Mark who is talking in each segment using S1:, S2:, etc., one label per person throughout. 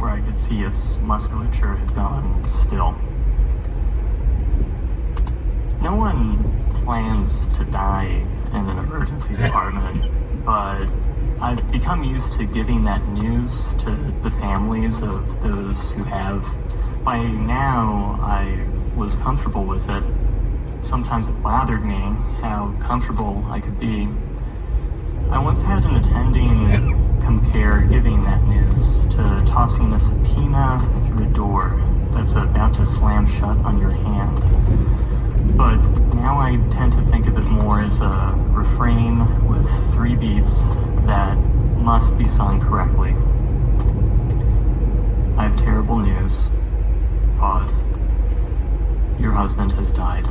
S1: where I could see its musculature had gone still. No one plans to die in an emergency department, but I've become used to giving that news to the families of those who have. By now, I was comfortable with it. Sometimes it bothered me how comfortable I could be. I once had an attending compare giving that news to tossing a subpoena through a door that's about to slam shut on your hand. But now I tend to think of it more as a refrain with 3 beats that must be sung correctly. I have terrible news. Pause. Your husband has died.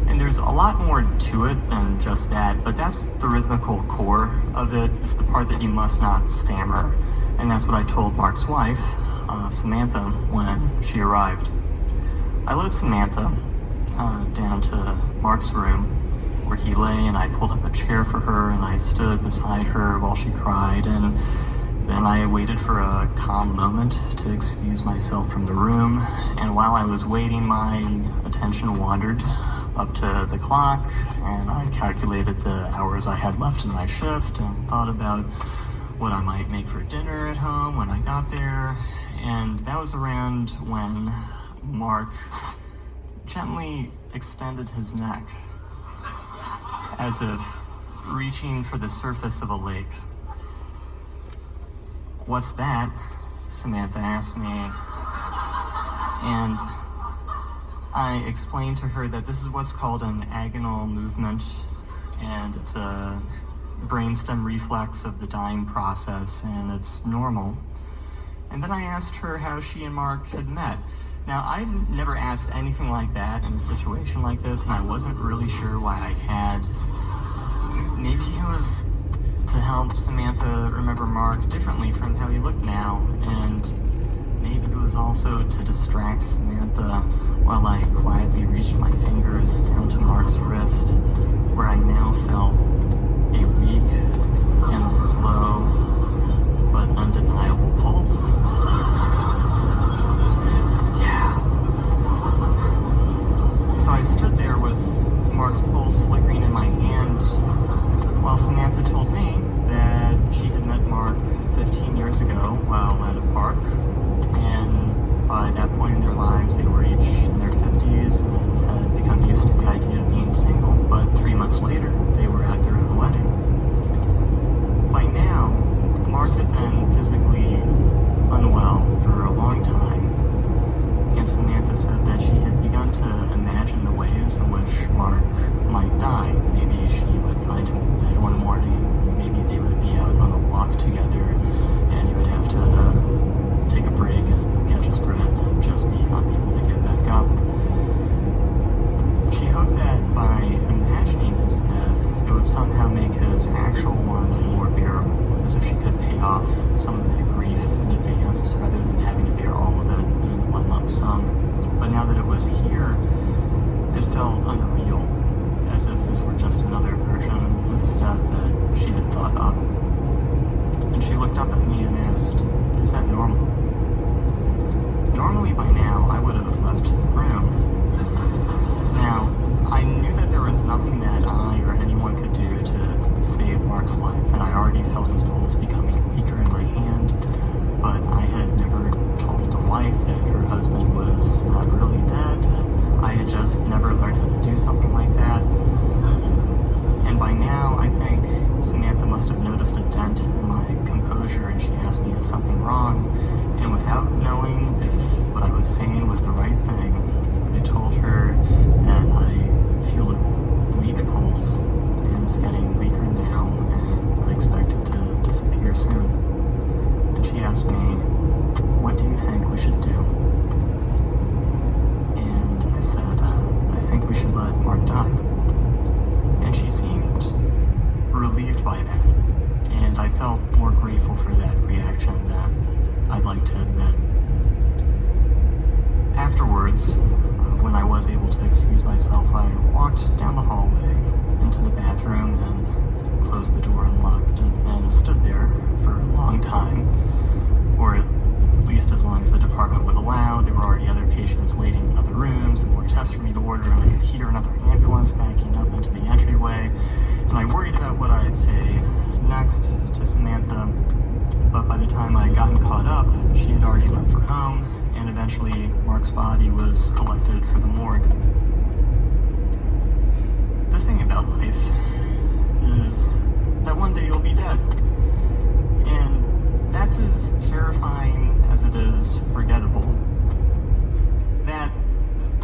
S1: And there's a lot more to it than just that, but that's the rhythmical core of it. It's the part that you must not stammer. And that's what I told Mark's wife, Samantha, when she arrived. I led Samantha down to Mark's room where he lay, and I pulled up a chair for her and I stood beside her while she cried, and then I waited for a calm moment to excuse myself from the room. And while I was waiting, my attention wandered up to the clock, and I calculated the hours I had left in my shift and thought about what I might make for dinner at home when I got there. And that was around when Mark gently extended his neck as if reaching for the surface of a lake. "What's that?" Samantha asked me. And I explained to her that this is what's called an agonal movement, and it's a brainstem reflex of the dying process, and it's normal. And then I asked her how she and Mark had met. Now, I'd never asked anything like that in a situation like this, and I wasn't really sure why I had. Maybe it was to help Samantha remember Mark differently from how he looked now, and maybe it was also to distract Samantha while I quietly reached my fingers down to Mark's wrist, where I now felt a weak and slow but undeniable pulse. Yeah. So I stood there with Mark's pulse flickering in my hand while Samantha told me that she had met Mark 15 years ago while at a park, and by that point in their lives they were each in their 50s and had become used to the idea of being single, but 3 months later they were at their own wedding. By now, Mark had been physically unwell for a long time, and Samantha said that she had begun to imagine the ways in which Mark might die. Maybe she would find him in bed one morning, maybe they would be out on a walk together, and he would have to take a break and catch his breath and just be unable to get back up. She hoped that by imagining his death, it would somehow make his actual one more bearable, as if she could pay off some of that grief in advance rather than having to bear all of it in one lump sum. But now that it was here, it felt unreal, as if this were just another version of his death that she had thought up. And she looked up at me and asked, "Is that normal?" Normally by now, I would have left the room. Now, I knew that there was nothing that I or anyone could do to save Mark's life, and I already felt his pulse becoming weaker in my hand, but I had never told the wife that her husband was not really dead. I had just never learned how to do something like that. And by now, I think Samantha must have noticed a dent in my composure, and she asked me, "Is something wrong?" And without knowing if what I was saying was the right thing, I told her that I feel a weak pulse, and it's getting weaker now, and I expect it to disappear soon. And she asked me, "What do you think we should do?" And I said, "I think we should let Mark die." And she seemed relieved by that, and I felt more grateful for that reaction than I'd like to admit. Afterwards, when I was able to excuse myself, I walked down the hallway into the bathroom and closed the door and locked it and stood there for a long time, or at time I'd gotten caught up, she had already left for home, and eventually Mark's body was collected for the morgue. The thing about life is that one day you'll be dead. And that's as terrifying as it is forgettable. That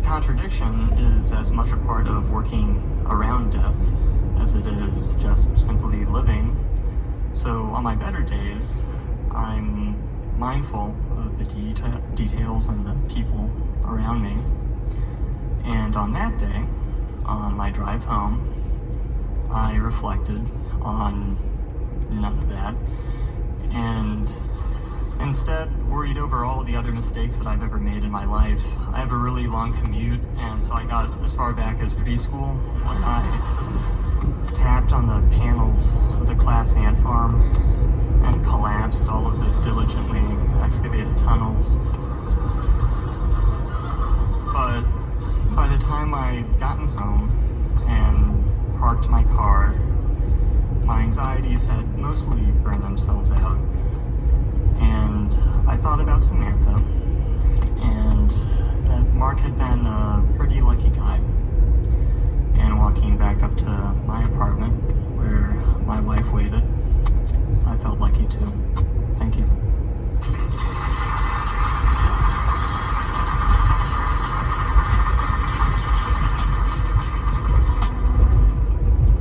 S1: contradiction is as much a part of working around death as it is just simply living. So on my better days, I'm mindful of the details and the people around me. And on that day, on my drive home, I reflected on none of that, and instead worried over all the other mistakes that I've ever made in my life. I have a really long commute, and so I got as far back as preschool when I tapped on the panels of the class ant farm and collapsed all of the diligently excavated tunnels. But by the time I'd gotten home and parked my car, my anxieties had mostly burned themselves out. And I thought about Samantha, and that Mark had been a pretty lucky guy. And walking back up to my apartment, where my wife waited, I felt lucky too. Thank you.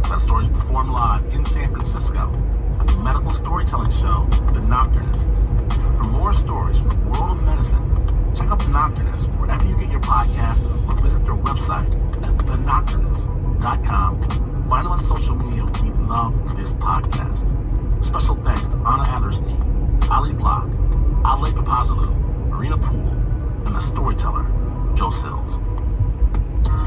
S2: That story is performed live in San Francisco at the medical storytelling show, The Nocturnist. For more stories from the world of medicine, check out The Nocturnist wherever you get your podcast or visit their website at thenocturnist.com. Find them on social media. We love this podcast. Special thanks to Anna Adlerstein, Ali Block, Ale Papazalou, Marina Poole, and the storyteller, Joe Sills.